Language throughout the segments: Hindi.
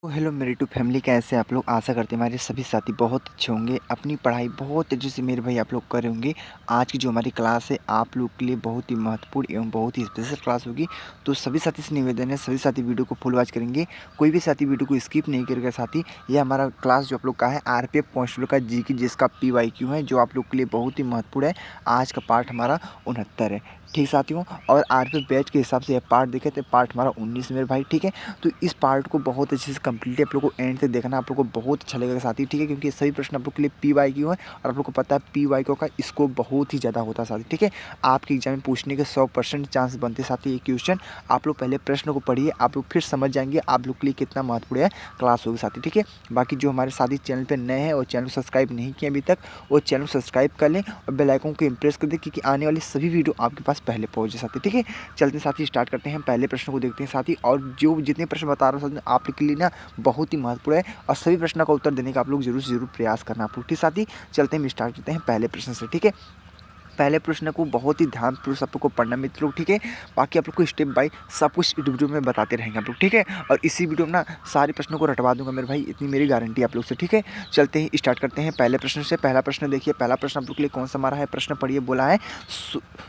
तो हेलो मेरे यूट्यूब फैमिली, कैसे हैं आप लोग। आशा करते हैं हमारे सभी साथी बहुत अच्छे होंगे, अपनी पढ़ाई बहुत अच्छे से मेरे भाई आप लोग कर रहे होंगे। आज की जो हमारी क्लास है आप लोग के लिए बहुत ही महत्वपूर्ण एवं बहुत ही स्पेशल क्लास होगी। तो सभी साथी से निवेदन है, सभी साथी वीडियो को फुल वॉच करेंगे, कोई भी साथी वीडियो को स्किप नहीं करेगा। साथी ये हमारा क्लास जो आप लोग का है आरपीएफ कांस्टेबल का जीके जिसका पीवाईक्यू है, जो आप लोग के लिए बहुत ही महत्वपूर्ण है। आज का पार्ट हमारा 69 है, ठीक साथियों। और आरपीएफ बैच के हिसाब से ये पार्ट देखे तो पार्ट हमारा 19 मेरे भाई, ठीक है। तो इस पार्ट को बहुत अच्छे से कंप्लीटली आप लोग को एंड तक देखना, आप लोग को बहुत अच्छा लगेगा साथी, ठीक है। क्योंकि सभी प्रश्न आप लोग के लिए पीवाईक्यू है और आप लोग को पता है पीवाईक्यू का स्कोप बहुत ही ज़्यादा होता है साथी, ठीक है। आपके एग्जाम में पूछने के 100% चांस बनते साथी। ये क्वेश्चन आप लोग पहले प्रश्न को पढ़िए, आप लोग फिर समझ जाएंगे आप लोग के लिए कितना महत्वपूर्ण है क्लास होगी साथी, ठीक है। बाकी जो हमारे साथी चैनल पर नए हैं और चैनल को सब्सक्राइब नहीं किए अभी तक, वो चैनल को सब्सक्राइब कर लें और बेल आइकन को इम्प्रेस कर दें, क्योंकि आने वाली सभी वीडियो आपके पास पहले पहुँचे साथी, ठीक है। चलते साथी स्टार्ट करते हैं, पहले प्रश्न को देखते हैं साथी। और जो जितने प्रश्न बता रहा हूँ साथी आप लोग के लिए ना बहुत ही महत्वपूर्ण है और सभी प्रश्नों का उत्तर देने का आप लोग जरूर से जरूर प्रयास करना आप लोग, ठीक साथी। चलते हैं स्टार्ट करते हैं पहले प्रश्न से, ठीक है। पहले प्रश्न को बहुत ही ध्यानपूर्वक सब लोग को पढ़ना मित्रों, ठीक है। बाकी आप लोग को स्टेप बाय सब कुछ वीडियो में बताते रहेंगे आप लोग, ठीक है। और इसी वीडियो में ना सारे प्रश्नों को रटवा दूंगा मेरे भाई, इतनी मेरी गारंटी आप लोग से, ठीक है। चलते हैं स्टार्ट करते हैं पहले प्रश्न से। पहला प्रश्न देखिए, पहला प्रश्न आप लोग के लिए कौन सा हमारा है, प्रश्न पढ़िए। बोला है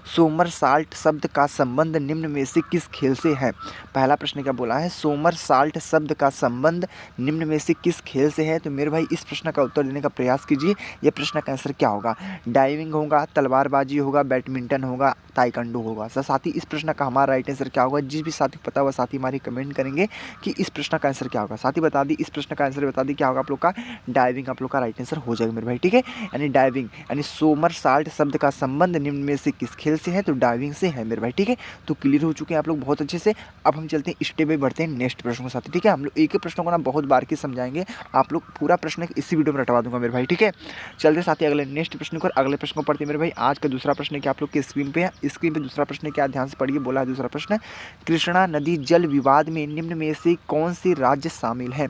सोमरसाल्ट शब्द का संबंध निम्न में से किस खेल से है। पहला प्रश्न क्या बोला है, सोमरसाल्ट शब्द का संबंध निम्न में से किस खेल से है। तो मेरे भाई इस प्रश्न का उत्तर देने का प्रयास कीजिए। यह प्रश्न का आंसर क्या होगा, डाइविंग होगा, तलवारबाजी होगा, बैडमिंटन होगा, ताइक्वांडो होगा। सर साथी इस प्रश्न का हमारा राइट आंसर क्या होगा, जिस भी साथी को पता हुआ साथी हमारी कमेंट करेंगे कि इस प्रश्न का आंसर क्या होगा। साथी बता दी, इस प्रश्न का आंसर बता दी क्या होगा आप लोग का, डाइविंग आप लोग का राइट आंसर हो जाएगा मेरे भाई, ठीक है। यानी डाइविंग यानी सोमरसाल्ट शब्द का संबंध निम्न में से किस खेल से है, तो डाइविंग से है मेरे भाई, ठीक है। तो क्लियर हो चुके हैं आप लोग बहुत अच्छे से। अब हम चलते हैं स्टेप बाय बढ़ते हैं नेक्स्ट प्रश्न को साथी, ठीक है। हम लोग एक ही प्रश्न को ना बहुत बार की समझाएंगे, आप लोग पूरा प्रश्न इसी वीडियो में रटवा दूंगा मेरे भाई, ठीक है। चलते साथी अगले नेक्स्ट प्रश्न को, अगले प्रश्न को पढ़ते हैं मेरे भाई। आज का दूसरा प्रश्न क्या आप लोग की स्क्रीन पे है, स्क्रीन पे दूसरा प्रश्न क्या, ध्यान से पढ़िए। बोला है दूसरा प्रश्न, कृष्णा नदी जल विवाद में निम्न में से कौन सी राज्य शामिल है।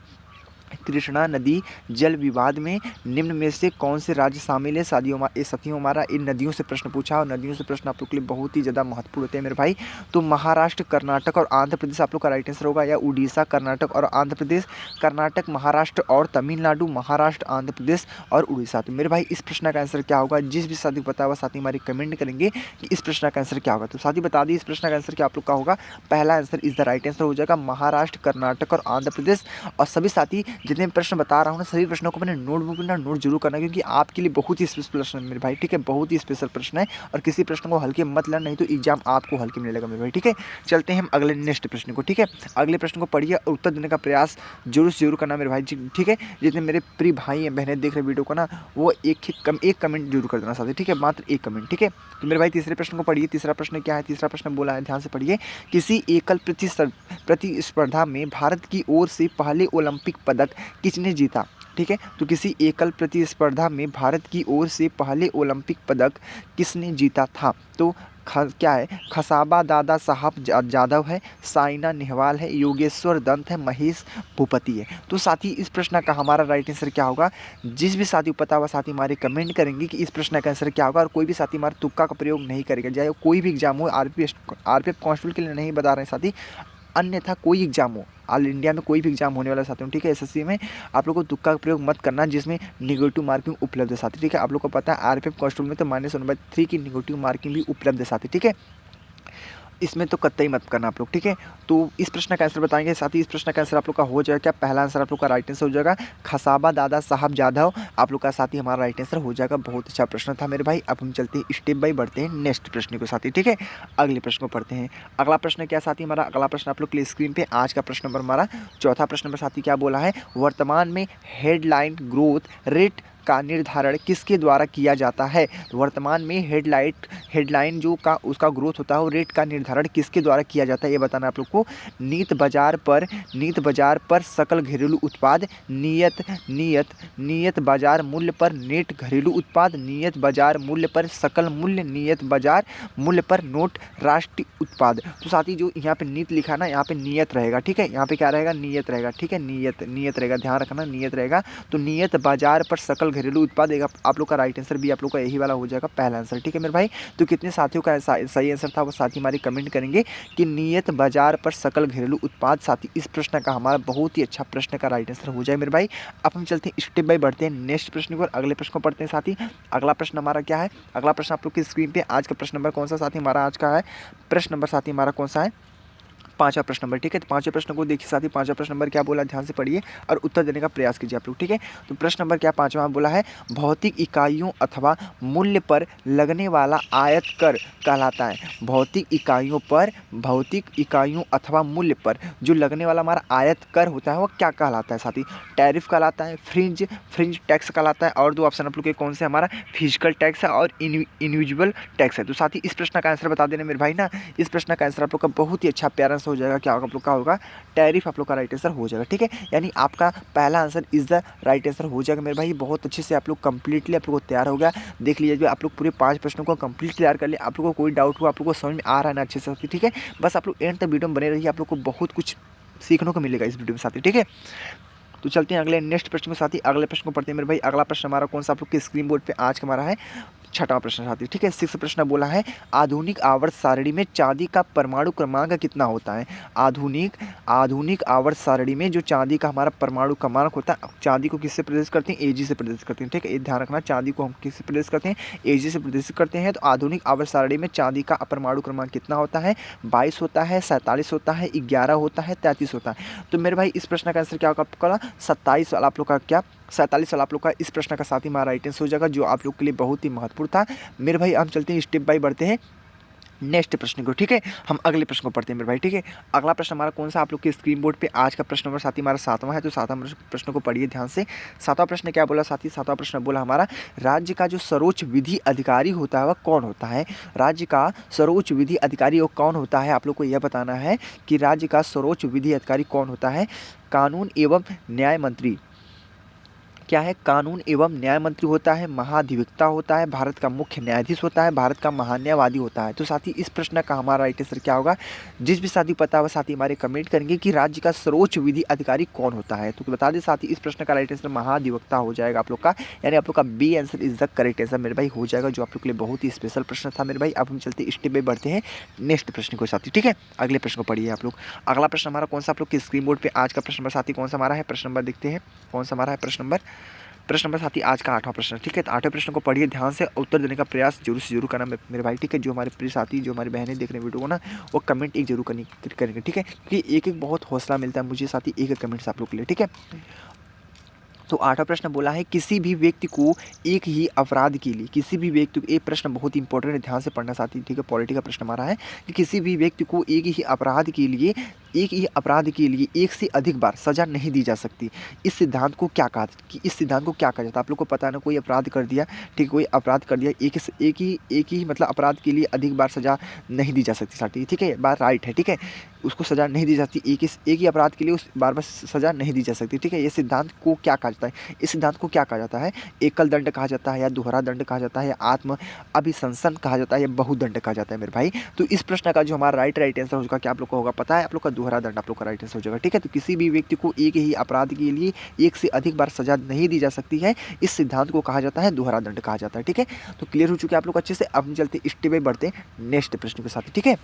कृष्णा नदी जल विवाद में निम्न में से कौन से राज्य शामिल है। साथियों हमारा इन नदियों से प्रश्न पूछा और नदियों से प्रश्न आप लोग के लिए बहुत ही ज़्यादा महत्वपूर्ण होते हैं मेरे भाई। तो महाराष्ट्र, कर्नाटक और आंध्र प्रदेश आप लोग का राइट आंसर होगा, या उड़ीसा, कर्नाटक और आंध्र प्रदेश, कर्नाटक, महाराष्ट्र और तमिलनाडु, महाराष्ट्र, आंध्र प्रदेश और उड़ीसा। तो मेरे भाई इस प्रश्न का आंसर क्या होगा, जिस भी साथी को पता हुआ साथी हमारी कमेंट करेंगे कि इस प्रश्न का आंसर क्या होगा। तो साथी बता दी इस प्रश्न का आंसर क्या आप लोग का होगा, पहला answer is the right answer हो जाएगा महाराष्ट्र, कर्नाटक और आंध्र प्रदेश। और सभी साथी जितने प्रश्न बता रहा हूँ ना, सभी प्रश्नों को मैंने नोटबुक में ना नोट जरूर करना, क्योंकि आपके लिए बहुत ही स्पेशल प्रश्न है मेरे भाई, ठीक है। बहुत ही स्पेशल प्रश्न है और किसी प्रश्न को हल्के मत लेना, नहीं तो एग्जाम आपको हल्के मिलेगा मेरे भाई, ठीक है। चलते हैं हम अगले नेक्स्ट प्रश्न को, ठीक है। अगले प्रश्न को पढ़िए और उत्तर देने का प्रयास जरूर से जरूर करना मेरे भाई, ठीक है। जितने मेरे प्रिय भाई बहनें देख रहे वीडियो को ना, वो एक कमेंट जरूर कर देना साथी, ठीक है, मात्र एक कमेंट, ठीक है। तो मेरे भाई तीसरे प्रश्न को पढ़िए। तीसरा प्रश्न क्या है, तीसरा प्रश्न बोला है, ध्यान से पढ़िए। किसी एकल प्रतिस्पर्धा में भारत की ओर से पहले ओलंपिक पदक किसने जीता, ठीक है। तो किसी एकल प्रतिस्पर्धा में भारत की ओर से पहले ओलंपिक पदक किसने जीता था। तो क्या है, खसाबा दादा साहब जाधव है, साइना नेहवाल है, योगेश्वर दत्त है, महेश भूपति है। तो साथी इस प्रश्न का हमारा राइट आंसर क्या होगा, जिस भी साथी को पता हुआ साथी हमारे कमेंट करेंगे कि इस प्रश्न का आंसर क्या होगा। और कोई भी साथी हमारे तुक्का का प्रयोग नहीं करेगा, चाहे कोई भी एग्जाम हो, आरपीएफ कांस्टेबल के लिए नहीं बता रहे हैं साथी, अन्यथा कोई एग्जाम हो, ऑल इंडिया में कोई भी एग्जाम होने वाला साथियों, ठीक है। एसएससी में आप लोग को तुक्का का प्रयोग मत करना, जिसमें निगेटिव मार्किंग उपलब्ध है साथी, ठीक है। आप लोग को पता है आरपीएफ कांस्टेबल में तो -1/3 की निगेटिव मार्किंग भी उपलब्ध है साथी, ठीक है। इसमें तो कतई मत करना आप लोग, ठीक है। तो इस प्रश्न का आंसर बताएंगे साथी, इस प्रश्न का आंसर आप लोग का हो जाएगा क्या, पहला आंसर आप लोग का राइट आंसर हो जाएगा खसाबा दादा साहब जाधव, आप लोग का साथी हमारा राइट आंसर हो जाएगा। बहुत अच्छा प्रश्न था मेरे भाई। अब हम चलते हैं स्टेप बाय बढ़ते हैं नेक्स्ट प्रश्न को साथी, ठीक है। अगले प्रश्न को पढ़ते हैं। अगला प्रश्न क्या साथी हमारा, अगला प्रश्न आप लोग के लिए स्क्रीन पे आज का प्रश्न नंबर हमारा चौथा प्रश्न नंबर साथी क्या बोला है, वर्तमान में हेडलाइन ग्रोथ रेट का निर्धारण किसके द्वारा किया जाता है। तो वर्तमान में हेडलाइन जो का उसका ग्रोथ होता है, वो रेट का निर्धारण किसके द्वारा किया जाता है, ये बताना आप लोग को। नीत बाजार पर सकल घरेलू उत्पाद, नियत बाजार मूल्य पर नेट घरेलू उत्पाद, नियत बाजार मूल्य पर सकल मूल्य, नियत बाजार मूल्य पर नोट राष्ट्रीय उत्पाद। तो साथी जो यहाँ पे नीत लिखा है ना, यहाँ पे नियत रहेगा, ठीक है। यहाँ पे क्या रहेगा, नियत रहेगा, ठीक है। नियत रहेगा, ध्यान रखना, नियत रहेगा। तो नियत बाजार पर सकल घरेलू उत्पाद देगा। आप लोग का राइट आंसर भी आप लोग का यही वाला हो जाएगा पहला आंसर, ठीक है मेरे भाई। तो कितने साथियों का सही आंसर था वो साथी हमारे कमेंट करेंगे कि नियत बाजार पर सकल घरेलू उत्पाद। साथी इस प्रश्न का हमारा बहुत ही अच्छा प्रश्न का राइट आंसर हो जाए मेरे भाई। अब हम चलते हैं स्टेप बाय बढ़ते हैं नेक्स्ट प्रश्न को और अगले प्रश्न को पढ़ते हैं साथी। अगला प्रश्न हमारा क्या है, अगला प्रश्न आप लोग की स्क्रीन पे आज का प्रश्न नंबर कौन सा साथी हमारा आज का है, प्रश्न नंबर साथी हमारा कौन सा है, पांचवा प्रश्न नंबर, ठीक है। तो पांचवें प्रश्न को देखिए साथी, पांचवा प्रश्न नंबर क्या बोला ध्यान से पढ़िए और उत्तर देने का प्रयास कीजिए आप लोग, ठीक है। तो प्रश्न नंबर क्या पांचवा बोला है, भौतिक इकाइयों अथवा मूल्य पर लगने वाला आयत कर कहलाता है। भौतिक इकाइयों अथवा मूल्य पर जो लगने वाला हमारा आयत कर होता है वो क्या कहलाता है साथी, टैरिफ कहलाता है, फ्रिंज टैक्स कहलाता है, और दो ऑप्शन आप लोग के कौन से हमारा फिजिकल टैक्स है और इंडिविजुअल टैक्स है। तो साथी इस प्रश्न का आंसर बता देना मेरे भाई ना, इस प्रश्न का आंसर आप लोग का बहुत ही अच्छा प्यारा हो जाएगा, क्या होगा आप लोग का होगा टैरिफ, आप लोग का राइट आंसर हो जाएगा, ठीक है। यानी आपका पहला answer is the right answer हो जाएगा मेरे भाई। बहुत अच्छे से आप लोग कंप्लीटली आप लोग को तैयार हो गया, देख लीजिए आप लोग पूरे 5 प्रश्नों को कंप्लीट तैयार कर लिया। आप लोग को कोई डाउट हुआ, आप लोग को समझ में आ रहा है ना अच्छे से, ठीक है। बस आप लोग एंड तक वीडियो में बने रहिए, आप लोग को बहुत कुछ सीखने को मिलेगा इस वीडियो में साथी, ठीक है। तो चलते हैं अगले नेक्स्ट प्रश्न को साथी, अगले प्रश्न को पढ़ते हैं मेरे भाई। अगला प्रश्न हमारा कौन सा आप लोग के स्क्रीन बोर्ड पे आज का हमारा है छठा प्रश्न साथी, ठीक है। 6 प्रश्न बोला है, आधुनिक आवर्त सारणी में चांदी का परमाणु क्रमांक कितना होता है। आधुनिक आवर्त सारणी में जो चांदी का हमारा परमाणु क्रमांक होता है, चांदी को किससे प्रदर्शित करते हैं, Ag से प्रदर्शित करते हैं, ठीक है। ये ध्यान रखना, चांदी को हम किससे प्रदर्शित करते हैं, Ag से प्रदर्शित करते हैं। तो आधुनिक आवर्त सारणी में चांदी का परमाणु क्रमांक कितना होता है, 22 होता है, 47 होता है, 11 होता है, 33 होता है। तो मेरे भाई इस प्रश्न का आंसर क्या होगा आपका, 27 वाला आप लोग का क्या 47 वाला आप लोग का इस प्रश्न का साथ ही हमारा राइट आंसर हो जाएगा, जो आप लोग के लिए बहुत ही महत्वपूर्ण था मेरे भाई। हम चलते हैं स्टेप बाय बढ़ते हैं नेक्स्ट प्रश्न को, ठीक है। हम अगले प्रश्न को पढ़ते हैं मेरे भाई, ठीक है। अगला प्रश्न हमारा कौन सा आप लोग के स्क्रीन बोर्ड पे आज का प्रश्न नंबर साथी हमारा 7वां है। तो 7वां प्रश्न को पढ़िए ध्यान से। 7वां प्रश्न क्या बोला साथी, 7वां प्रश्न बोला हमारा, राज्य का जो सर्वोच्च विधि अधिकारी होता है वह कौन होता है। राज्य का सर्वोच्च विधि अधिकारी वो कौन होता है, आप लोग को यह बताना है कि राज्य का सर्वोच्च विधि अधिकारी कौन होता है। कानून एवं न्याय मंत्री क्या है, कानून एवं न्याय मंत्री होता है, महाधिवक्ता होता है, भारत का मुख्य न्यायाधीश होता है, भारत का महान्यायवादी होता है। तो साथी इस प्रश्न का हमारा राइट आंसर क्या होगा, जिस भी साथी पता हुआ साथी हमारे कमेंट करेंगे कि राज्य का सर्वोच्च विधि अधिकारी कौन होता है। तो बता दें साथी इस प्रश्न का राइट आंसर महाधिवक्ता हो जाएगा आप लोग का, यानी आप लोग का B answer is the correct answer मेरे भाई हो जाएगा, जो आप लोग के लिए बहुत ही स्पेशल प्रश्न था मेरे भाई। अब हम चलते स्टेप बाय बढ़ते हैं नेक्स्ट प्रश्न को साथी, ठीक है। अगले प्रश्न को पढ़िए आप लोग। अगला प्रश्न हमारा कौन सा आप लोग के स्क्रीन बोर्ड पे आज का प्रश्न नंबर साथी कौन सा हमारा है, प्रश्न नंबर देखते हैं कौन सा हमारा है, प्रश्न नंबर साथी आज का 8वां प्रश्न, ठीक है। तो 8वें प्रश्न को पढ़िए ध्यान से, उत्तर देने का प्रयास जरूर से जरूर करना मेरे भाई, ठीक है। जो हमारे प्रिय साथी, जो हमारी बहनें देख रहे हैं वीडियो को ना, वो कमेंट एक जरूर करेंगे, ठीक है। क्योंकि एक बहुत हौसला मिलता है मुझे साथी एक कमेंट्स आप लोग के लिए, ठीक है। तो 8वां प्रश्न बोला है, किसी भी व्यक्ति को एक ही अपराध के लिए, किसी भी व्यक्ति को, एक प्रश्न बहुत इंपॉर्टेंट है, ध्यान से पढ़ना साथी, ठीक है। पॉलिटी का प्रश्न हमारा है कि किसी भी व्यक्ति को एक ही अपराध के लिए एक से अधिक बार सजा नहीं दी जा सकती। इस सिद्धांत को क्या कहा जाता है, आप लोग को पता है ना, कोई अपराध कर दिया, ठीक है, कोई अपराध कर दिया, एक ही मतलब अपराध के लिए अधिक बार सजा नहीं दी जा सकती साथी, ठीक है। बात राइट है, ठीक है, उसको सजा नहीं दी जाती, एक ही अपराध के लिए उस बार सजा नहीं दी जा सकती, ठीक है। ये सिद्धांत को क्या कहा जाता है, इस सिद्धांत को क्या कहा जाता है, एकल दंड कहा जाता है, या दोहरा दंड कहा जाता है, या आत्म अभिशंसन कहा जाता है, या बहुदंड कहा जाता है मेरे भाई। तो इस प्रश्न का जो हमारा राइट आंसर होगा, क्या आप लोग को होगा पता है, आप लोग का दोहरा दंड आप लोग का राइट आंसर हो जाएगा, ठीक है। तो किसी भी व्यक्ति को एक ही अपराध के लिए एक से अधिक बार सजा नहीं दी जा सकती है, इस सिद्धांत को कहा जाता है दोहरा दंड कहा जाता है, ठीक है। तो क्लियर हो चुके हैं आप लोग अच्छे से। अब हम चलते स्टेप बाय बढ़ते नेक्स्ट प्रश्न के साथ, ठीक है।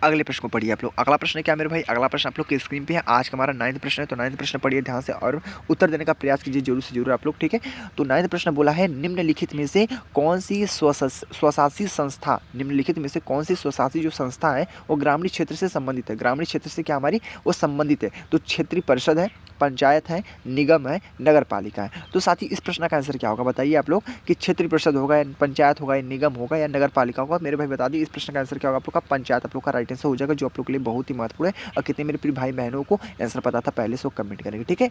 अगले प्रश्न को पढ़िए आप लोग। अगला प्रश्न क्या मेरे भाई, अगला प्रश्न आप लोग के स्क्रीन पे है, आज का हमारा 9वां प्रश्न है। तो 9वां प्रश्न पढ़िए ध्यान से और उत्तर देने का प्रयास कीजिए जरूर से जरूर आप लोग, ठीक है। तो 9वां प्रश्न बोला है, निम्नलिखित में से कौन सी स्वशासी संस्था, निम्नलिखित में से कौन सी स्वशासी जो संस्था है वो ग्रामीण क्षेत्र से संबंधित है, ग्रामीण क्षेत्र से क्या हमारी वो संबंधित है। तो क्षेत्रीय परिषद है, पंचायत है, निगम है, नगर पालिका है। तो साथ ही इस प्रश्न का आंसर क्या होगा बताइए आप लोग, कि क्षेत्रीय परिषद होगा, या पंचायत होगा, या निगम होगा, या नगर पालिका होगा। मेरे भाई बता दी इस प्रश्न का आंसर क्या होगा आप लोग का पंचायत आप लोग का राइट आंसर हो जाएगा, जो आप लोग के लिए बहुत ही महत्वपूर्ण है। और कितने मेरे प्रिय भाई बहनों को आंसर पता था पहले से वो कमेंट करेंगे, ठीक है,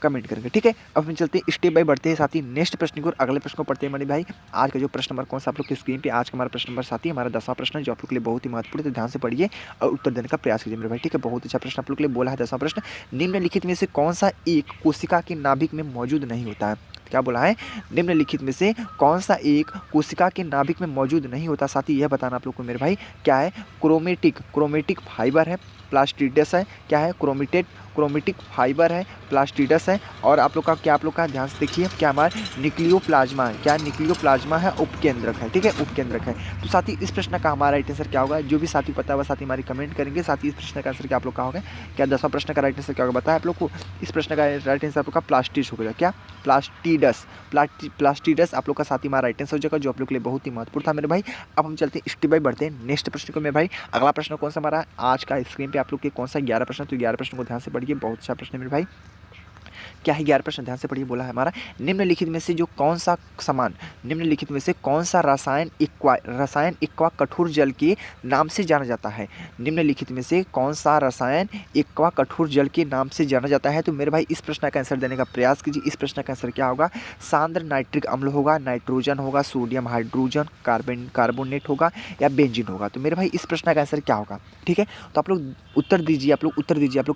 कमेंट करेंगे, ठीक है। अब हम चलते हैं स्टेप बाय बढ़ते हैं साथी नेक्स्ट प्रश्न को, अगले प्रश्न को पढ़ते हैं मेरे भाई। आज का जो प्रश्न नंबर कौन सा आप लोग की स्क्रीन पे, आज का हमारा प्रश्न नंबर साथी हमारा 10वां प्रश्न, जो आप लोग के लिए बहुत ही महत्वपूर्ण है, तो ध्यान से पढ़िए और उत्तर देने का प्रयास कीजिए मेरे भाई, ठीक है। बहुत अच्छा प्रश्न आप लोग के लिए बोला है 10वां प्रश्न, निम्नलिखित में से कौन सा एक कोशिका के नाभिक में मौजूद नहीं होता है। क्या बोला है, निम्नलिखित में से कौन सा एक कोशिका के नाभिक में मौजूद नहीं होता। साथ ही यह बताना आप लोग को मेरे भाई क्या है, क्रोमेटिक फाइबर है, प्लास्टिडेस है, क्या है क्रोमेटेड क्रोमेटिक फाइबर है, प्लास्टिडस है, और आप लोग का क्या, आप लोग का ध्यान से देखिए क्या हमारा न्यूक्लियोप्लाज्मा है, क्या न्यूक्लियोप्लाज्मा है, उपकेंद्रक है, ठीक है, उपकेंद्रक है। तो साथी इस प्रश्न का हमारा राइट आंसर क्या होगा, जो भी साथी पता है वह साथी हमारी कमेंट करेंगे। साथ ही इस प्रश्न का आंसर क्या आप लोग का होगा, क्या 10वां प्रश्न का राइट आंसर क्या होगा बताया आप लोग को। इस प्रश्न का राइट आंसर आप लोग का प्लास्टिस होगा, क्या प्लास्टिडस, प्लास्टिडस आप लोग का साथी हमारा राइट आंसर हो जाएगा, जो आप लोग के लिए बहुत ही महत्वपूर्ण था मेरे भाई। अब हम चलते हैं स्टेप बाय बढ़ते हैं नेक्स्ट प्रश्न को मेरे भाई। अगला प्रश्न कौन सा हमारा आज का स्क्रीन पे आप लोग के कौन सा 11 प्रश्न, तो 11 प्रश्न को ध्यान से पढ़िए, बहुत अच्छा प्रश्न है मेरे भाई। क्या है 11 प्रश्न, ध्यान से पढ़िए। बोला है हमारा निम्नलिखित में से जो कौन सा सामान, निम्नलिखित में से कौन सा रसायन एक्वा कठोर जल के नाम से जाना जाता है। निम्नलिखित में से कौन सा रसायन एक्वा कठोर जल के नाम से जाना जाता है। तो मेरे भाई इस प्रश्न का आंसर देने का प्रयास कीजिए। इस प्रश्न का आंसर क्या होगा, सांद्र नाइट्रिक अम्ल होगा, नाइट्रोजन होगा, सोडियम हाइड्रोजन कार्बोनेट होगा, या बेंजीन होगा। तो मेरे भाई इस प्रश्न का आंसर क्या होगा, ठीक है। तो आप लोग उत्तर दीजिए, आप लोग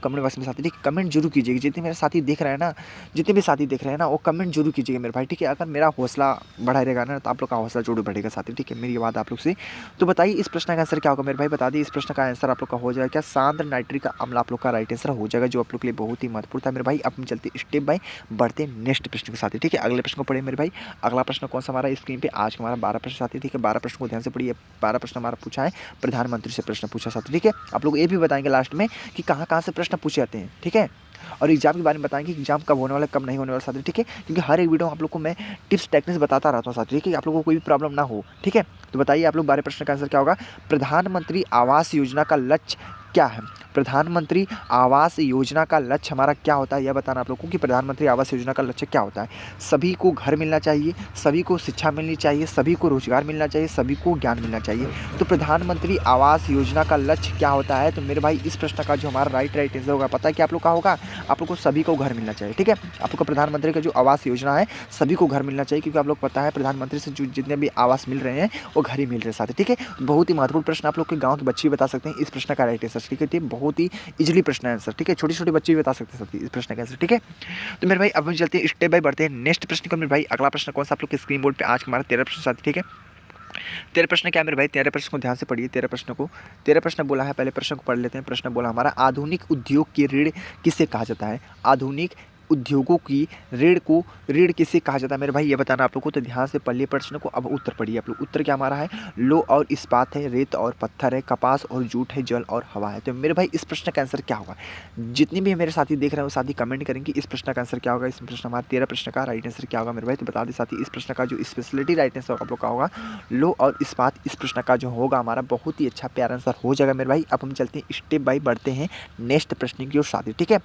कमेंट बॉक्स में साथी, ठीक है, कमेंट जरूर कीजिएगा। जितने मेरे साथी देख रहे हैं ना, जितने भी साथी देख रहे हैं ना, वो कमेंट जरूर कीजिएगा मेरे भाई, ठीक है। अगर मेरा हौसला बढ़ा रहेगा ना, तो आप लोग का हौसला जरूर बढ़ेगा साथी, ठीक है, मेरी बात आप लोग से। तो बताइए इस प्रश्न का आंसर क्या होगा मेरे भाई, बता दिए। इस प्रश्न का आंसर आप लोग का हो जाएगा क्या, सांद्र नाइट्रिक अम्ल आप लोग का राइट आंसर हो जाएगा, जो आप लोग के लिए बहुत ही महत्वपूर्ण था मेरे भाई। अब हम चलते स्टेप बाय बढ़ते नेक्स्ट प्रश्न के साथ, ठीक है। अगले प्रश्न को पढ़िए मेरे भाई। अगला प्रश्न कौन सा हमारा स्क्रीन पे आज का हमारा 12 प्रश्न साथी, ठीक है। 12 प्रश्न को ध्यान से पढ़िए। 12 प्रश्न हमारा पूछा है प्रधानमंत्री से प्रश्न पूछा साथी, ठीक है। आप लोग ये भी बताएंगे लास्ट में कि कहाँ कहाँ से प्रश्न पूछे जाते हैं, ठीक है। और एग्जाम के बारे में बताएंगे कि एग्जाम कब होने वाला है, कब नहीं होने वाला साथी, ठीक है। क्योंकि हर एक वीडियो आप लोग को मैं टिप्स टेक्निक्स बताता रहता हूँ साथी, ठीक है, आप लोगों को कोई भी प्रॉब्लम ना हो, ठीक है। तो बताइए आप लोग 12 प्रश्न का आंसर क्या होगा। प्रधानमंत्री आवास योजना का लक्ष्य क्या है। प्रधानमंत्री आवास योजना का लक्ष्य हमारा क्या होता है, यह बताना आप लोग को कि प्रधानमंत्री आवास योजना का लक्ष्य क्या होता है। सभी को घर मिलना चाहिए, सभी को शिक्षा मिलनी चाहिए, सभी को रोजगार मिलना चाहिए, सभी को ज्ञान मिलना चाहिए। तो प्रधानमंत्री आवास योजना का लक्ष्य क्या होता है। तो मेरे भाई इस प्रश्न का जो हमारा राइट आंसर होगा, पता है कि आप लोग का होगा, आप लोग को सभी को घर मिलना चाहिए, ठीक है। आप लोग को प्रधानमंत्री का जो आवास योजना है, सभी को घर मिलना चाहिए, क्योंकि आप लोग पता है प्रधानमंत्री से जो जितने भी आवास मिल रहे हैं वो घर ही मिल रहे हैं साथी, ठीक है। बहुत ही महत्वपूर्ण प्रश्न, आप लोग के गाँव के बच्चे भी बता सकते हैं इस प्रश्न का राइट आंसर, ठीक है। बहुत ही इजीली प्रश्न आंसर, ठीक है, छोटे छोटे बच्चे भी बता सकते हैं इस प्रश्न का आंसर, ठीक है। तो मेरे भाई अब हम चलते हैं स्टेप बाय बढ़ते हैं नेक्स्ट प्रश्न को मेरे भाई। अगला प्रश्न कौन सा आप लोग के स्क्रीन बोर्ड पे आज हमारा 13 प्रश्न साथी, ठीक है। 13 प्रश्न क्या मेरे भाई, 13 प्रश्न को ध्यान से पढ़िए। 13 प्रश्न को, 13 प्रश्न बोला है, पहले प्रश्न को पढ़ लेते हैं। प्रश्न बोला हमारा आधुनिक उद्योग की ऋण किसे कहा जाता है। आधुनिक उद्योगों की ऋण किसे कहा जाता है मेरे भाई, ये बताना आप लोग को। तो ध्यान से पढ़िए प्रश्न को। अब उत्तर पढ़िए आप लोग। उत्तर क्या हमारा है, लो और इस्पात है, रेत और पत्थर है, कपास और जूट है, जल और हवा है। तो मेरे भाई इस प्रश्न का आंसर क्या होगा। जितने भी मेरे साथी देख रहे हैं वो साथी कमेंट करेंगे इस प्रश्न का आंसर क्या होगा। इस प्रश्न हमारा 13 प्रश्न का राइट आंसर क्या होगा मेरे भाई। तो बता दें साथी इस प्रश्न का जो स्पेशलिटी राइट आंसर आप लोग का होगा लो और इस्पात। इस प्रश्न का जो होगा हमारा बहुत ही अच्छा प्यारा आंसर हो जाएगा मेरे भाई। अब हम चलते हैं स्टेप बाय बढ़ते हैं नेक्स्ट प्रश्न की ओर साथी, ठीक है।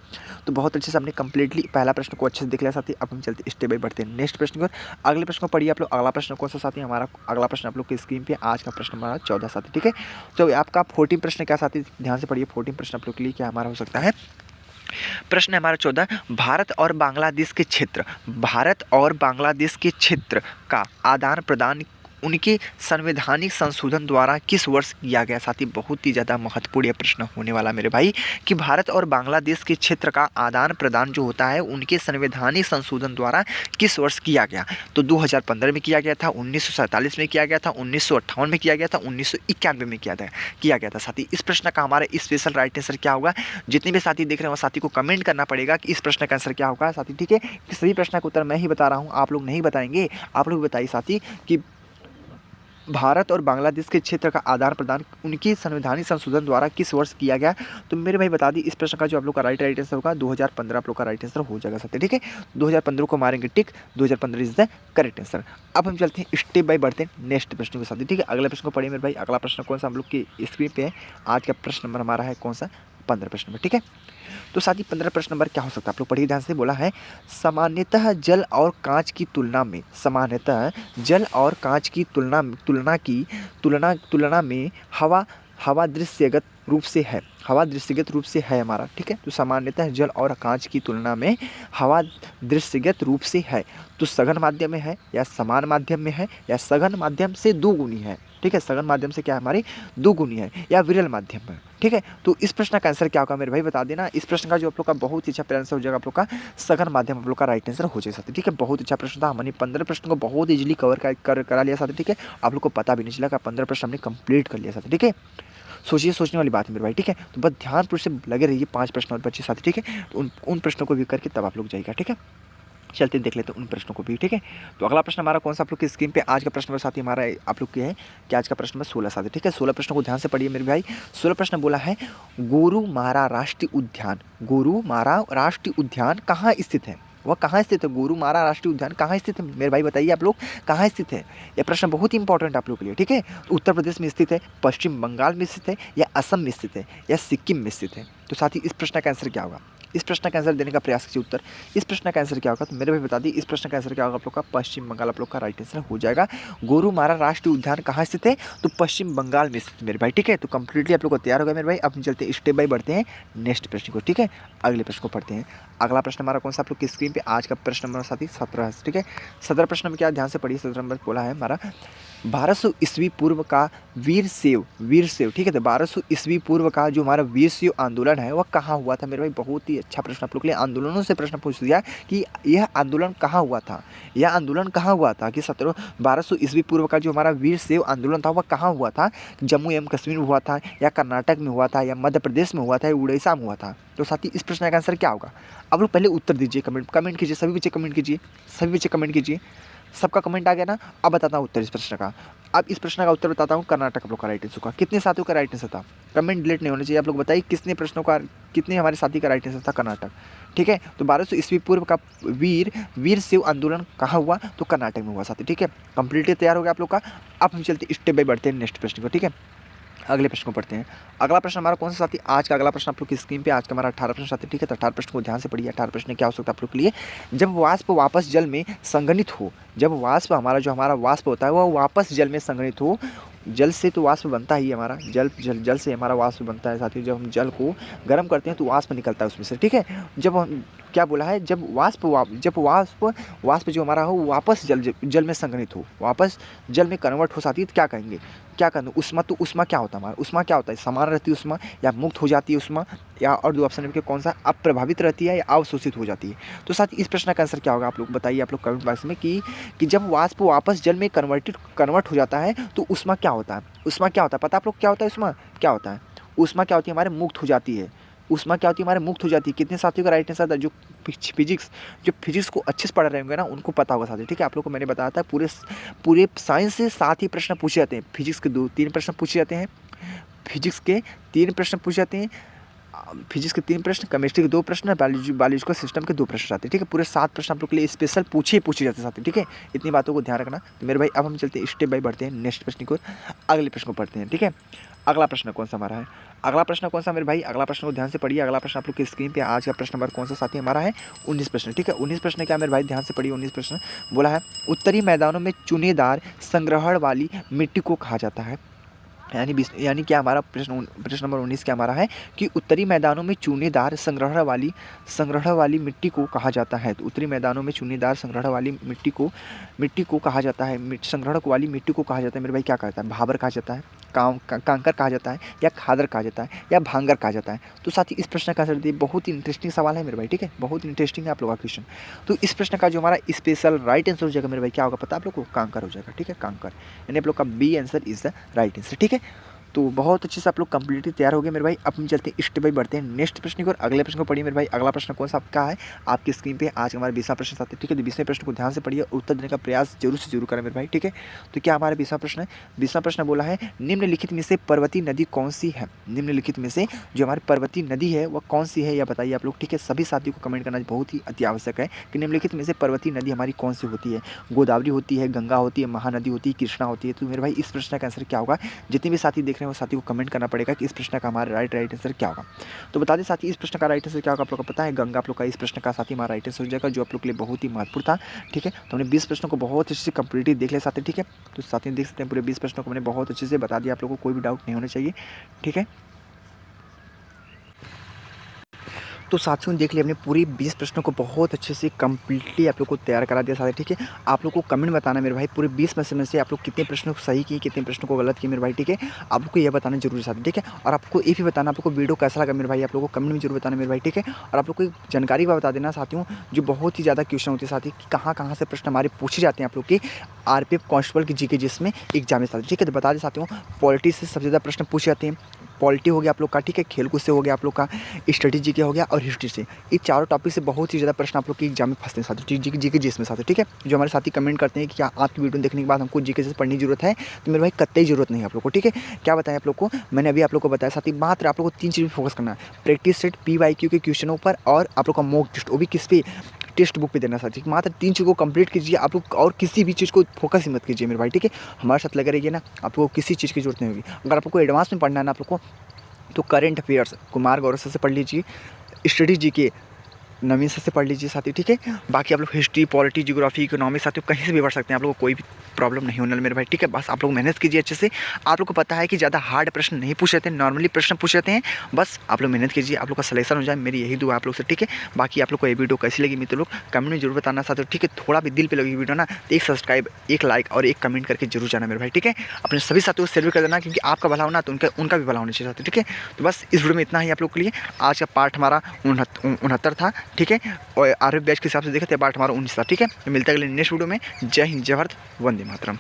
तो बहुत अच्छे से हमने कंप्लीटली पहला प्रश्न को अच्छे से देख लिया साथी। अब हम चलते स्टेप बाय बढ़ते हैं नेक्स्ट प्रश्न की ओर। अगले प्रश्न को पढ़िए आप लोग। अगला प्रश्न कौन सा साथी, हमारा अगला प्रश्न आप लोग की स्क्रीन पे आज का प्रश्न हमारा 14 साथी, ठीक है। तो आपका 14 प्रश्न क्या साथी, ध्यान से पढ़िए। 14 प्रश्न आप लोग के लिए क्या हमारा हो सकता है। प्रश्न हमारा 14, भारत और बांग्लादेश के क्षेत्र का आदान प्रदान उनके संवैधानिक संशोधन द्वारा किस वर्ष किया गया साथी। बहुत ही ज़्यादा महत्वपूर्ण यह प्रश्न होने वाला मेरे भाई कि भारत और बांग्लादेश के क्षेत्र का आदान प्रदान जो होता है उनके संवैधानिक संशोधन द्वारा किस वर्ष किया गया। तो 2015 में किया गया था, 1947 में किया गया था, 1958 में किया गया था, 1991 में किया गया था साथी। इस प्रश्न का हमारा स्पेशल राइट आंसर क्या होगा। जितने भी साथी देख रहे हैं वो साथी को कमेंट करना पड़ेगा कि इस प्रश्न का आंसर क्या होगा साथी, ठीक है। सभी प्रश्न का उत्तर मैं ही बता रहा हूँ, आप लोग नहीं बताएंगे। आप लोग बताइए साथी कि भारत और बांग्लादेश के क्षेत्र का आदान प्रदान उनकी संवैधानिक संशोधन द्वारा किस वर्ष किया गया। तो मेरे भाई बता दी इस प्रश्न का जो आप लोग का राइट आंसर होगा 2015 आप लोग का राइट आंसर हो जाएगा साथी, ठीक है। 2015 को मारेंगे टिक, 2015 इज द करेक्ट आंसर। अब हम चलते हैं स्टेप बाय बढ़ते हैं नेक्स्ट प्रश्न के साथ, ठीक है। अगले प्रश्न को पढ़िए मेरे भाई। अगला प्रश्न कौन सा हम लोग की स्क्रीन पे है, आज का प्रश्न नंबर हमारा है कौन सा, 15 प्रश्न नंबर, ठीक है। तो साथी 15 प्रश्न नंबर क्या हो सकता है आप लोग पढ़िए ध्यान से। बोला है सामान्यतः जल और कांच की तुलना में, सामान्यतः जल और कांच की तुलना में हवा दृश्यगत रूप से है, हवा दृश्यगत रूप से है हमारा, ठीक है। तो सामान्यतः जल और कांच की तुलना में हवा दृश्यगत रूप से है। तो सघन माध्यम में है या समान माध्यम में है या सघन माध्यम से दोगुनी है, ठीक है। सघन माध्यम से क्या है हमारी दोगुनी है या विरल माध्यम में, ठीक है। तो इस प्रश्न का आंसर क्या होगा मेरे भाई बता देना। इस प्रश्न का जो आप लोग का बहुत ही अच्छा आंसर हो जाएगा आप लोग का सघन माध्यम आप लोग का राइट आंसर हो जाएगा, ठीक है। बहुत अच्छा प्रश्न था, हमने 15 प्रश्न को बहुत इजीली करा लिया साथ, ठीक है। आप लोग को पता भी नहीं चला कि 15 प्रश्न हमने कंप्लीट कर लिया साथ, ठीक है। सोचिए, सोचने वाली बात है मेरे भाई, ठीक है। तो बस ध्यानपूर्वक से लगे रहिए, 5 प्रश्न और बचे साथी, ठीक है। तो उन प्रश्नों को भी करके तब आप लोग जाइएगा, ठीक है। चलते देख लेते हैं उन प्रश्नों को भी, ठीक है। तो अगला प्रश्न हमारा कौन सा आप लोग की स्क्रीन पे आज का प्रश्न नंबर साथी हमारा आप लोग के है कि आज का प्रश्न नंबर 16 साथी, ठीक है। 16 प्रश्नों को ध्यान से पढ़िए मेरे भाई। 16 प्रश्न बोला है, गोरुमारा राष्ट्रीय उद्यान, गोरुमारा राष्ट्रीय उद्यान कहाँ स्थित है? वह कहाँ स्थित है? गोरुमारा राष्ट्रीय उद्यान कहाँ स्थित है मेरे भाई, बताइए आप लोग कहाँ स्थित है? यह प्रश्न बहुत ही इंपॉर्टेंट आप लोग के लिए, ठीक है। तो उत्तर प्रदेश में स्थित है, पश्चिम बंगाल में स्थित है, या असम में स्थित है, या सिक्किम में स्थित है? तो साथी इस प्रश्न का आंसर क्या होगा? इस प्रश्न का आंसर देने का प्रयास कीजिए। उत्तर इस प्रश्न का आंसर क्या होगा? तो मेरे भाई बता दी, इस प्रश्न का आंसर क्या होगा आप लोग का? पश्चिम बंगाल आप लोग का राइट आंसर हो जाएगा। गोरुमारा राष्ट्रीय उद्यान कहाँ स्थित है? तो पश्चिम बंगाल में स्थित मेरे भाई, ठीक है। तो कंप्लीटली आप लोग को तैयार हो गया मेरे भाई। अब हम चलते स्टेप बाय बढ़ते हैं नेक्स्ट प्रश्न को, ठीक है। अगले प्रश्न को पढ़ते हैं। अगला प्रश्न हमारा कौन सा आप लोग की स्क्रीन पे आज का प्रश्न नंबर साथी 17, ठीक है। 17 प्रश्न में क्या ध्यान से पढ़िए। 17 नंबर बोला है हमारा, 1200 ईस्वी पूर्व का वीर शैव, ठीक है। तो 1200 ईस्वी पूर्व का जो हमारा वीर शैव आंदोलन है वह कहाँ हुआ था मेरे भाई? बहुत ही अच्छा प्रश्न आप लोग के लिए। आंदोलनों से प्रश्न पूछ दिया कि यह आंदोलन कहाँ हुआ था, यह आंदोलन कहाँ हुआ था कि 1200 ईस्वी पूर्व का जो हमारा वीर शैव आंदोलन था वह कहाँ हुआ था? जम्मू एवं कश्मीर में हुआ था, या कर्नाटक में हुआ था, या मध्य प्रदेश में हुआ था, या उड़ीसा में हुआ था? तो साथी इस प्रश्न का आंसर क्या होगा? आप लोग पहले उत्तर दीजिए, कमेंट कीजिए, सभी बच्चे कमेंट कीजिए, सभी बच्चे कमेंट कीजिए। सबका कमेंट आ गया ना? अब बताता हूँ उत्तर इस प्रश्न का। अब इस प्रश्न का उत्तर बताता हूँ। कर्नाटक आप लोग का राइट आंसर का। कितने साथियों का राइट आंसर था? कमेंट डिलीट नहीं होना चाहिए। आप लोग बताइए कितने प्रश्नों का, कितने हमारे साथी का राइट आंसर था? कर्नाटक, ठीक है। तो 1200 ईस्वी पूर्व का वीर शैव आंदोलन कहाँ हुआ? तो कर्नाटक में हुआ साथी, ठीक है। कंप्लीटली तैयार हो गया आप लोग का। अब हम चलते स्टेप बाय बढ़ते हैं नेक्स्ट प्रश्न को, ठीक है। अगले प्रश्न को पढ़ते हैं। अगला प्रश्न हमारा कौन सा साथी? आज का अगला प्रश्न आप लोग की स्क्रीन पे आज का हमारा 18 प्रश्न साथी, ठीक है। तो 18 प्रश्न को ध्यान से पढ़िए। 18 प्रश्न क्या हो सकता है आप लोग के लिए? जब वाष्प वापस जल में संघनित हो, जब वाष्प हमारा जो हमारा वाष्प होता है वह वापस जल में संघनित हो, जल से तो वाष्प बनता ही हमारा, जल से हमारा वाष्प बनता है साथियों। जब हम जल को गर्म करते हैं तो वाष्प निकलता है उसमें से, ठीक है। जब हम क्या बोला है? जब वाष्प जो हमारा हो वापस जल में संघनित हो, वापस जल में कन्वर्ट हो साथी, तो क्या कहेंगे? क्या करना? उष्मा। तो उष्मा क्या होता है हमारा? उष्मा क्या होता है? समान रहती है उष्मा, या मुक्त हो जाती है उष्मा, या और दो ऑप्शन में कौन सा? अप्रभावित रहती है या अवशोषित हो जाती है? तो साथ इस प्रश्न का आंसर क्या होगा आप लोग बताइए, आप लोग कमेंट बॉक्स में कि जब वाष्प वापस जल में कन्वर्ट हो जाता है तो उष्मा क्या होता है? उष्मा क्या होता है? पता आप लोग क्या होता है उष्मा? क्या होता है? उष्मा क्या होती है हमारे? मुक्त हो जाती है। उष्मा क्या होती है हमारे? मुक्त हो जाती है। कितने साथियों का राइट आंसर था? जो फिजिक्स को अच्छे से पढ़ रहे होंगे ना उनको पता होगा साथी, ठीक है। आप लोग को मैंने बताया था पूरे साइंस से 7 ही प्रश्न पूछे जाते हैं। फिजिक्स के 2-3 प्रश्न पूछे जाते हैं, फिजिक्स के 3 प्रश्न पूछे जाते हैं, फिजिक्स के 3 प्रश्न, केमिस्ट्री के 2 प्रश्न, बायोलॉजिकल सिस्टम के 2 प्रश्न आते हैं, ठीक है। पूरे 7 प्रश्न आप लोग के लिए स्पेशल पूछे जाते हैं साथी, ठीक है। इतनी बातों को ध्यान रखना। तो मेरे भाई अब हम चलते हैं स्टेप बाय बढ़ते हैं नेक्स्ट प्रश्न को, अगले प्रश्न को पढ़ते हैं, ठीक है। अगला प्रश्न कौन सा हमारा है? अगला प्रश्न कौन सा मेरे भाई? अगला प्रश्न को ध्यान से पढ़िए। अगला प्रश्न आप लोग की स्क्रीन पे आज का प्रश्न नंबर कौन सा साथी हमारा है? 19 प्रश्न, ठीक है। 19 प्रश्न क्या मेरे भाई? ध्यान से पढ़िए। 19 प्रश्न बोला है, उत्तरी मैदानों में चुनेदार संग्रहण वाली मिट्टी को कहा जाता है। यानी क्या हमारा प्रश्न नंबर 19 क्या हमारा है कि उत्तरी मैदानों में चूनेदार संग्रहण वाली मिट्टी को कहा जाता है। तो उत्तरी मैदानों में चूनेदार संग्रहण वाली मिट्टी को कहा जाता है, संग्रहण वाली मिट्टी को कहा जाता है मेरे भाई। क्या कहता है? भाबर कहा जाता है, कांकर कहा जाता है, या खादर कहा जाता है, या भांगर कहा जाता है? तो साथ ही इस प्रश्न का आंसर दिए। बहुत ही इंटरेस्टिंग सवाल है मेरे भाई, ठीक है। बहुत इंटरेस्टिंग है आप लोगों का क्वेश्चन। तो इस प्रश्न का जो हमारा स्पेशल राइट आंसर हो जाएगा मेरे भाई, क्या होगा पता है आप लोग को? कांकर हो जाएगा, ठीक है। कांकर यानी आप लोग का B answer is the right answer, ठीक है। तो बहुत अच्छे से आप लोग कंप्लीटली तैयार हो गए मेरे भाई। अब हम चलते हैं स्टेप बाय बढ़ते हैं नेक्स्ट प्रश्न की और अगले प्रश्न को पढ़िए मेरे भाई। अगला प्रश्न कौन सा आपका है? आपकी स्क्रीन पे आज हमारे 20वां प्रश्न साथ है, ठीक है। तो 20वें प्रश्न को ध्यान से पढ़िए, उत्तर देने का प्रयास जरूर से जरूर करें मेरे भाई, ठीक है। तो क्या हमारा 20वां प्रश्न है? 20वां प्रश्न बोला है, निम्नलिखित में से पर्वतीय नदी कौन सी है? निम्नलिखित में से जो हमारी पर्वतीय नदी है वह कौन सी है, या बताइए आप लोग, ठीक है। सभी साथियों को कमेंट करना बहुत ही अति आवश्यक है कि निम्नलिखित में से पर्वतीय नदी हमारी कौन सी होती है? गोदावरी होती है, गंगा होती है, महानदी होती है, कृष्णा होती है? तो मेरे भाई इस प्रश्न का आंसर क्या होगा? जितने भी साथी देख रहे हैं वो साथी को कमेंट करना पड़ेगा कि इस प्रश्न का हमारा राइट आंसर क्या होगा। तो बता दें साथी, इस प्रश्न का राइट आंसर क्या होगा आप लोग को पता है? गंगा आप लोग का इस प्रश्न का साथी हमारा राइट आंसर हो जाएगा, जो आप लोग के लिए बहुत ही महत्वपूर्ण था, ठीक है। तो हमने 20 प्रश्नों को बहुत अच्छे से कंप्लीटली देख लिया साथी, ठीक है। तो साथी देख सकते हैं पूरे 20 प्रश्नों को मैंने बहुत अच्छे से बता दिया, आप लोगों को कोई भी डाउट नहीं होना चाहिए, ठीक है। तो साथियों देख लिया हमने पूरी 20 प्रश्नों को बहुत अच्छे से कंप्लीटली आप लोग को तैयार करा दिया सारे, ठीक है। आप लोग को कमेंट बताना मेरे भाई, पूरे 20 में से आप लोग कितने प्रश्नों को सही किए, कितने प्रश्नों को गलत किए मेरे भाई, ठीक है। आप लोग को यह बताना जरूरी साथी, ठीक है। और आपको ये भी बताना आप लोग को वीडियो कैसा लगा मेरे भाई, आप लोग को कमेंट में जरूर बताना मेरे भाई, ठीक है। और आप लोग को जानकारी भी बता देना साथियों, जो बहुत ही ज़्यादा क्वेश्चन होते हैं साथी कि कहाँ से प्रश्न हमारे पूछे जाते हैं आप लोग के आरपीएफ कांस्टेबल की जीके जिसमें एग्जाम में साथी, ठीक है। तो बता दें साथियों, पॉलिटिक्स से सबसे ज़्यादा प्रश्न पूछे जाते हैं, पॉलिटी हो गया आप लोग का, ठीक है, खेल-कूद से हो गया आप लोग का, स्टडी जीके हो गया और हिस्ट्री से। ये चारों टॉपिक से बहुत ही ज़्यादा प्रश्न आप लोग के एग्जाम में फँसते हैं साथियों, जीके जिस में साथियों, ठीक है। जो हमारे साथी कमेंट करते हैं कि क्या आपकी वीडियो देखने के बाद हमको जीके से पढ़ने की ज़रूरत है, तो मेरे भाई कतई ज़रूरत नहीं है आप लोग को, ठीक है। क्या बताएँ आप लोग को, मैंने अभी आप लोग को बताया साथी, मात्र आप लोग को 3 चीज़ पे फोकस करना है। प्रैक्टिस सेट, पीवाईक्यू के क्वेश्चनों पर और आप लोग का मॉक टेस्ट, वो भी किस पे, टेक्स्ट बुक पे देना साथी। मात्र 3 चीज़ को कंप्लीट कीजिए आप लोग, और किसी भी चीज़ को फोकस ही मत कीजिए मेरे भाई, ठीक है। हमारे साथ लगे रहिए ना, आपको किसी चीज़ की ज़रूरत नहीं होगी। अगर आपको एडवांस में पढ़ना है ना आप लोग को, तो current affairs Kumar Gaurav sir से पढ़ लीजिए, स्टडी जीके नवीन सर से पढ़ लीजिए साथियों, ठीक है। बाकी आप लोग हिस्ट्री, पॉलिटी, ज्योग्राफी, इकोनॉमिक्स साथियों कहीं से भी पढ़ सकते हैं, आप लोगों को कोई भी प्रॉब्लम नहीं होने वाला मेरे भाई, ठीक है। बस आप लोग मेहनत कीजिए अच्छे से। आप लोग को पता है कि ज़्यादा हार्ड प्रश्न नहीं पूछ रहे थे, नॉर्मली प्रश्न पूछ रहे हैं। बस आप लोग मेहनत कीजिए, आप लोग का सिलेक्शन हो जाए, मेरी यही दुआ आप लोग से, ठीक है। बाकी आप लोग को ये वीडियो कैसी लगी मित्र लोग कमेंट में जरूर बताना साथियों, ठीक है। थोड़ा भी दिल पे लगी वीडियो ना, तो एक सब्सक्राइब, एक लाइक और एक कमेंट करके जरूर जाना मेरे भाई, ठीक है। अपने सभी साथियों को शेयर भी कर देना, क्योंकि आपका भला होना तो उनका भी भला होना चाहिए साथियों, ठीक है। तो बस इस वीडियो में इतना ही आप लोग के लिए। आज का पार्ट हमारा 69 था, ठीक है। और आरएफ बैच के हिसाब से देखे थे पार्ट हमारा 19 था, ठीक है। मिलता है अगले नेक्स्ट वीडियो में। जय हिंद, जय भारत, वंदे मातरम।